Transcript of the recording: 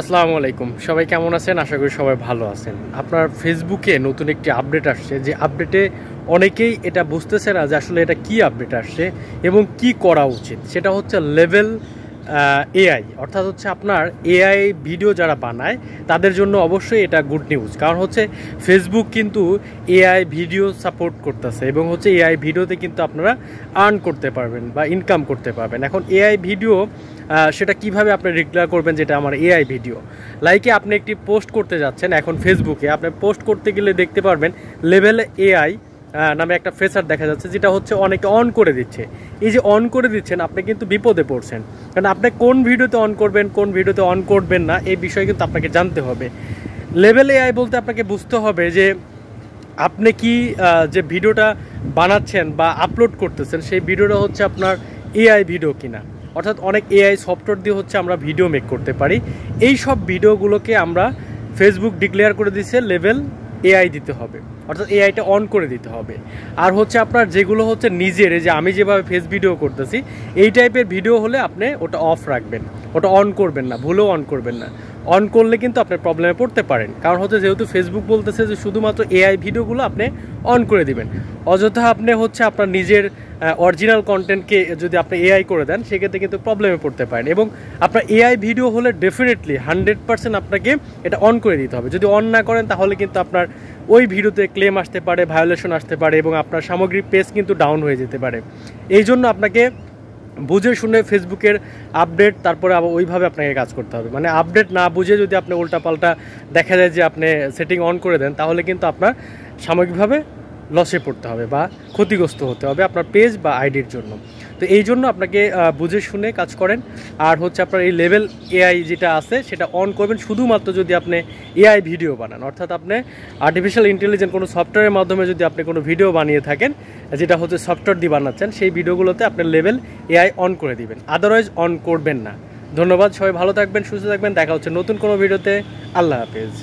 আসসালামু আলাইকুম, সবাই কেমন আছেন? আশা করি সবাই ভালো আছেন। আপনার ফেসবুকে নতুন একটি আপডেট আসছে, যে আপডেটে অনেকেই এটা বুঝতেছে না যে আসলে এটা কি আপডেট আসছে এবং কি করা উচিত। সেটা হচ্ছে লেভেল এআই, অর্থাৎ হচ্ছে আপনার এআই ভিডিও যারা বানায় তাদের জন্য অবশ্যই এটা গুড নিউজ। কারণ হচ্ছে ফেসবুক কিন্তু এআই ভিডিও সাপোর্ট করতেছে এবং হচ্ছে এআই ভিডিওতে কিন্তু আপনারা আর্ন করতে পারবেন বা ইনকাম করতে পারবেন। এখন এআই ভিডিও সেটা কিভাবে আপনি ডিক্লেয়ার করবেন যেটা আমার এআই ভিডিও? লাইকে আপনি একটি পোস্ট করতে যাচ্ছেন, এখন ফেসবুকে আপনি পোস্ট করতে গেলে দেখতে পারবেন লেভেল এআই নামে একটা ফেসার দেখা যাচ্ছে, যেটা হচ্ছে অনেকে অন করে দিচ্ছে। এই যে অন করে দিচ্ছেন, আপনি কিন্তু বিপদে পড়ছেন, কারণ আপনি কোন ভিডিওতে অন করবেন, কোন ভিডিওতে অন করবেন না, এই বিষয়ে কিন্তু আপনাকে জানতে হবে। লেভেল এআই বলতে আপনাকে বুঝতে হবে যে আপনি কি যে ভিডিওটা বানাচ্ছেন বা আপলোড করতেছেন সেই ভিডিওটা হচ্ছে আপনার এআই ভিডিও কিনা। অর্থাৎ অনেক এআই সফটওয়্যার দিয়ে হচ্ছে আমরা ভিডিও মেক করতে পারি। এই সব ভিডিওগুলোকে আমরা ফেসবুক ডিক্লেয়ার করে দিচ্ছে লেভেল এআই দিতে হবে, অর্থাৎ এআইটা অন করে দিতে হবে। আর হচ্ছে আপনার যেগুলো হচ্ছে নিজের, যে আমি যেভাবে ফেস ভিডিও করতেছি এই টাইপের ভিডিও হলে আপনি ওটা অফ রাখবেন, ওটা অন করবেন না, ভুলেও অন করবেন না। অন করলে কিন্তু আপনি প্রবলেমে পড়তে পারেন, কারণ হচ্ছে যেহেতু ফেসবুক বলতেছে যে শুধুমাত্র এআই ভিডিওগুলো আপনি অন করে দিবেন। অযথা আপনি হচ্ছে আপনার নিজের অরিজিনাল কন্টেন্টকে যদি আপনি এআই করে দেন, সেক্ষেত্রে কিন্তু প্রবলেমে পড়তে পারেন। এবং আপনার এআই ভিডিও হলে ডেফিনেটলি 100% আপনাকে এটা অন করে দিতে হবে। যদি অন না করেন তাহলে কিন্তু আপনার ওই ভিডিওতে ক্লেম আসতে পারে, ভায়োলেশন আসতে পারে এবং আপনার সামগ্রিক পেজ কিন্তু ডাউন হয়ে যেতে পারে। এই জন্য আপনাকে বুঝে শুনে ফেসবুকের আপডেট, তারপরে আবার ওইভাবে আপনাকে কাজ করতে হবে। মানে আপডেট না বুঝে যদি আপনি উল্টাপাল্টা দেখা যায় যে আপনি সেটিং অন করে দেন, তাহলে কিন্তু আপনার সামগ্রিকভাবে লসে পড়তে হবে বা ক্ষতিগ্রস্ত হতে হবে আপনার পেজ বা আইডির জন্য। তো এই জন্য আপনাকে বুঝে শুনে কাজ করেন। আর হচ্ছে আপনার এই লেভেল এআই যেটা আছে সেটা অন করবেন শুধুমাত্র যদি আপনি এআই ভিডিও বানান, অর্থাৎ আপনি আর্টিফিশিয়াল ইন্টেলিজেন্স কোনো সফটওয়্যারের মাধ্যমে যদি আপনি কোনো ভিডিও বানিয়ে থাকেন, যেটা হচ্ছে সফটওয়্যার দিয়ে বানাচ্ছেন, সেই ভিডিওগুলোতে আপনি লেভেল এআই অন করে দিবেন, আদারওয়াইজ অন করবেন না। ধন্যবাদ, সবাই ভালো থাকবেন, সুস্থ থাকবেন, দেখা হচ্ছে নতুন কোনো ভিডিওতে। আল্লাহ হাফেজ।